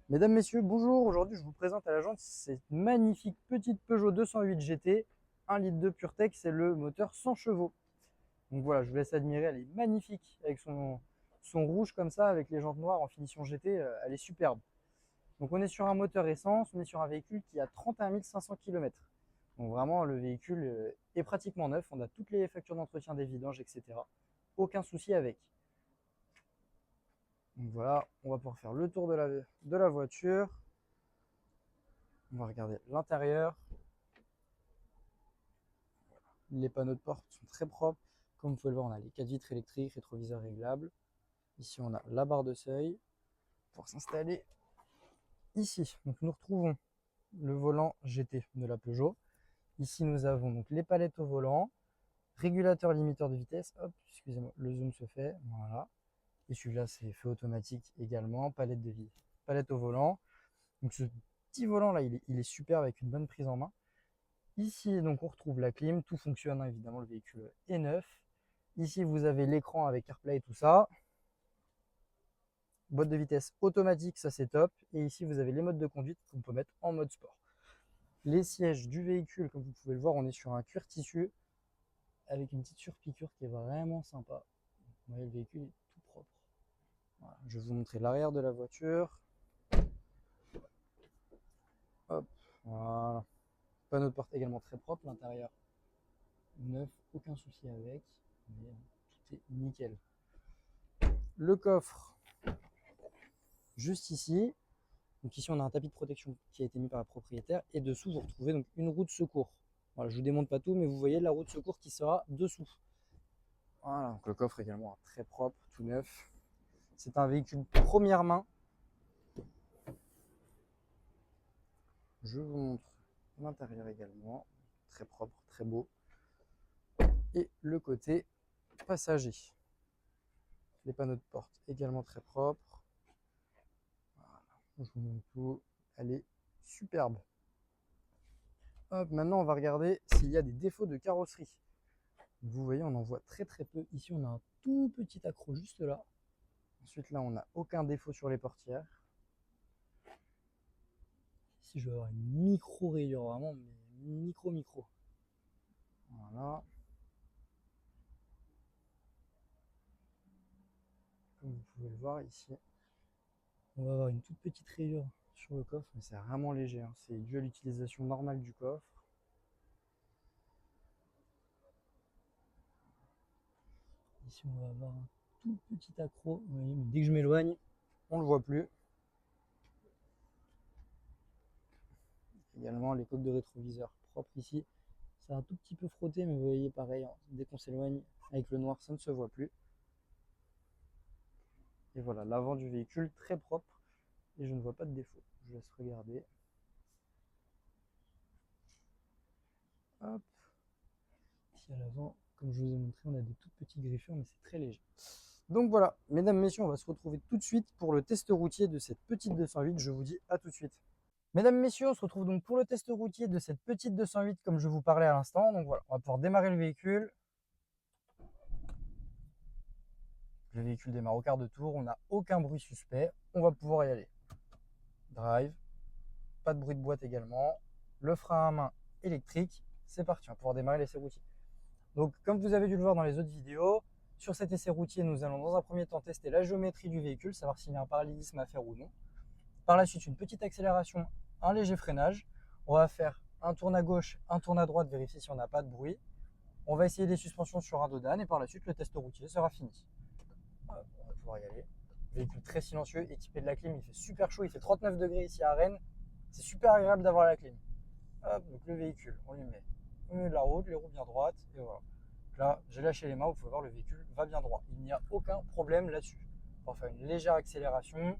Mesdames, Messieurs, bonjour. Aujourd'hui, je vous présente à l'agence cette magnifique petite Peugeot 208 GT, 1 litre de PureTech, c'est le moteur 100 chevaux. Donc voilà, je vous laisse admirer, elle est magnifique avec son rouge comme ça, avec les jantes noires en finition GT, elle est superbe. Donc on est sur un moteur essence, on est sur un véhicule qui a 31 500 km. Donc vraiment, le véhicule est pratiquement neuf, on a toutes les factures d'entretien des vidanges, etc. Aucun souci avec. Donc voilà, on va pouvoir faire le tour de la voiture. On va regarder l'intérieur. Les panneaux de porte sont très propres. Comme vous pouvez le voir, on a les 4 vitres électriques, rétroviseurs réglables. Ici, on a la barre de seuil pour s'installer ici. Donc, nous retrouvons le volant GT de la Peugeot. Ici, nous avons donc les palettes au volant, régulateur limiteur de vitesse. Hop, excusez-moi, le zoom se fait. Voilà. Et celui-là, c'est feu automatique également. Palette de vie, palette au volant. Donc, ce petit volant là, il est super avec une bonne prise en main. Ici, donc, on retrouve la clim, tout fonctionne, hein, évidemment, le véhicule est neuf. Ici, vous avez l'écran avec CarPlay et tout ça. Boîte de vitesse automatique, ça c'est top. Et ici, vous avez les modes de conduite qu'on peut mettre en mode sport. Les sièges du véhicule, comme vous pouvez le voir, on est sur un cuir tissu avec une petite surpiqûre qui est vraiment sympa. Vous voyez, le véhicule est tout propre. Voilà. Je vais vous montrer l'arrière de la voiture. Hop, voilà. Panneau de porte également très propre, l'intérieur neuf, aucun souci avec. Mais tout est nickel. Le coffre, juste ici. Donc ici, on a un tapis de protection qui a été mis par la propriétaire. Et dessous, vous retrouvez donc une roue de secours. Voilà, je ne vous démonte pas tout, mais vous voyez la roue de secours qui sera dessous. Voilà, donc le coffre également très propre, tout neuf. C'est un véhicule première main. Je vous montre l'intérieur également. Très propre, très beau. Et le côté passager. Les panneaux de porte également très propres. Voilà, je vous montre tout. Elle est superbe. Hop, maintenant, on va regarder s'il y a des défauts de carrosserie. Vous voyez, on en voit très très peu. Ici, on a un tout petit accroc juste là. Ensuite, là, on n'a aucun défaut sur les portières. Ici, je vais avoir une micro rayure, vraiment, mais micro. Voilà. Comme vous pouvez le voir ici, on va avoir une toute petite rayure sur le coffre, mais c'est vraiment léger, hein. C'est dû à l'utilisation normale du coffre. Ici, on va avoir un tout petit accroc. Vous voyez, mais dès que je m'éloigne, on ne le voit plus. Également, les coques de rétroviseur propres ici. C'est un tout petit peu frotté, mais vous voyez pareil, hein, dès qu'on s'éloigne avec le noir, ça ne se voit plus. Et voilà, l'avant du véhicule très propre et je ne vois pas de défaut. Je laisse regarder. Hop. Ici à l'avant, comme je vous ai montré, on a des toutes petites griffures, mais c'est très léger. Donc voilà, mesdames, messieurs, on va se retrouver tout de suite pour le test routier de cette petite 208. Je vous dis à tout de suite. Mesdames, messieurs, on se retrouve donc pour le test routier de cette petite 208 comme je vous parlais à l'instant. Donc voilà, on va pouvoir démarrer le véhicule. Le véhicule démarre au quart de tour, on n'a aucun bruit suspect. On va pouvoir y aller. Drive, pas de bruit de boîte également. Le frein à main électrique, c'est parti, on va pouvoir démarrer l'essai routier. Donc comme vous avez dû le voir dans les autres vidéos, sur cet essai routier, nous allons dans un premier temps tester la géométrie du véhicule, savoir s'il y a un parallélisme à faire ou non. Par la suite, une petite accélération, un léger freinage. On va faire un tourne à gauche, un tourne à droite, vérifier si on n'a pas de bruit. On va essayer des suspensions sur un dos d'âne et par la suite, le test routier sera fini. On va pouvoir y aller. Véhicule très silencieux, équipé de la clim, il fait super chaud, il fait 39 degrés ici à Rennes. C'est super agréable d'avoir la clim. Hop, donc le véhicule, on lui met au milieu de la route, les roues bien droites, et voilà. Donc là, j'ai lâché les mains, vous pouvez voir, le véhicule va bien droit. Il n'y a aucun problème là-dessus. On va faire une légère accélération.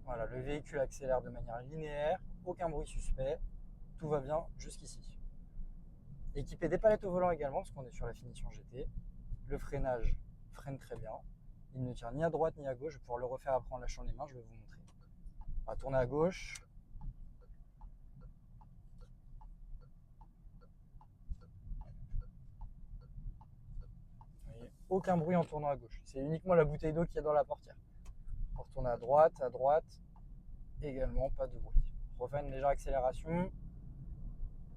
Voilà, le véhicule accélère de manière linéaire, aucun bruit suspect, tout va bien jusqu'ici. Équipé des palettes au volant également, parce qu'on est sur la finition GT. Le freinage freine très bien. Il ne tient ni à droite ni à gauche. Je vais pouvoir le refaire après en lâchant les mains, je vais vous montrer. On va tourner à gauche. Vous voyez, aucun bruit en tournant à gauche. C'est uniquement la bouteille d'eau qu'il y a dans la portière. pour tourner à droite, également pas de bruit. Je refais une légère accélération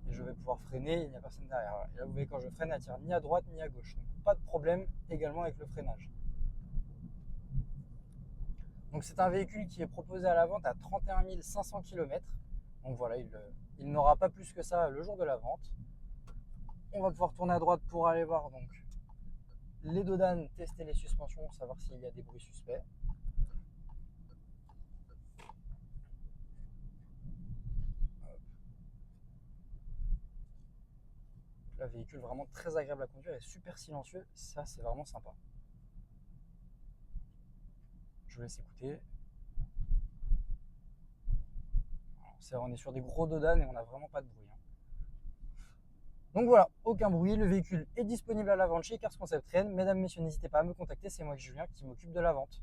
et je vais pouvoir freiner, il n'y a personne derrière. Et là vous voyez quand je freine, elle tire ni à droite ni à gauche. Donc pas de problème également avec le freinage. Donc c'est un véhicule qui est proposé à la vente à 31 500 km. Donc voilà, il n'aura pas plus que ça le jour de la vente. On va pouvoir tourner à droite pour aller voir donc les dodanes, tester les suspensions, savoir s'il y a des bruits suspects. Le véhicule vraiment très agréable à conduire et super silencieux, ça c'est vraiment sympa. Je vous laisse écouter. On est sur des gros dodanes et on n'a vraiment pas de bruit. Donc voilà, aucun bruit, le véhicule est disponible à la vente chez Cars Concept Rennes. Mesdames, messieurs, n'hésitez pas à me contacter, c'est moi Julien qui m'occupe de la vente.